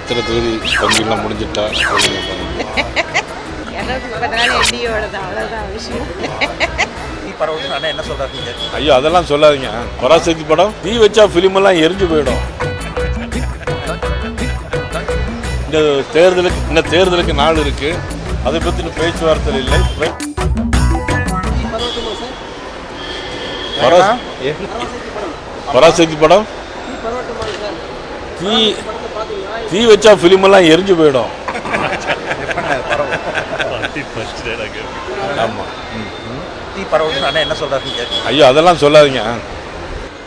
எத்தனை தொகுதி பங்கிலாம் முடிஞ்சிட்டா என்ன சொல்றாங்க? ஐயோ அதெல்லாம் சொல்லாதீங்க. பராசக்தி படம் தீ வச்சா ஃபிலிம் எல்லாம் எரிஞ்சு போயிடும். இந்த தேர்தலுக்கு நாள் இருக்கு. அதை பற்றி பேச்சுவார்த்தை இல்லை. பராசக்தி படம் தீ வச்சா ஃபிலிம் எல்லாம் எரிஞ்சு போயிடும். ஆமாம். என்ன சொல்றாங்க? ஐயோ அதெல்லாம் சொல்லாதீங்க.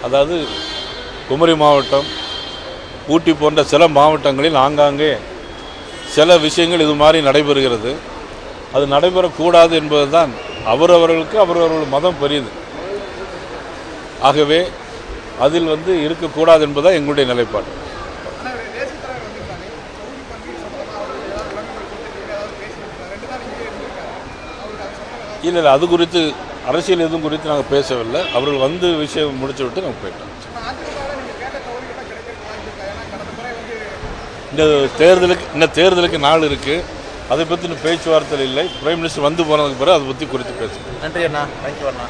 அதாவது குமரி மாவட்டம், ஊட்டி போன்ற சில மாவட்டங்களில் ஆங்காங்கே சில விஷயங்கள் இது மாதிரி நடைபெறுகிறது. அது நடைபெறக்கூடாது என்பதுதான் அவரவர்களுக்கு அவரவர்கள் மதம் பெரியது. ஆகவே அதில் இருக்கக்கூடாது என்பதுதான் எங்களுடைய நிலைப்பாடு. இல்லை அது குறித்து அரசியல் எதுவும் குறித்து நாங்கள் பேசவில்லை. அவர்கள் விஷயம் முடிச்சு விட்டு நாங்கள் போயிட்டோம். இந்த தேர்தலுக்கு நாள் இருக்குது. அதை பற்றி பேச்சுவார்த்தை இல்லை. பிரைம் மினிஸ்டர் போனதுக்கு பிறகு அதை பற்றி குறித்து பேசுகிறேன். நன்றி அண்ணா. தேங்க்யூ அண்ணா.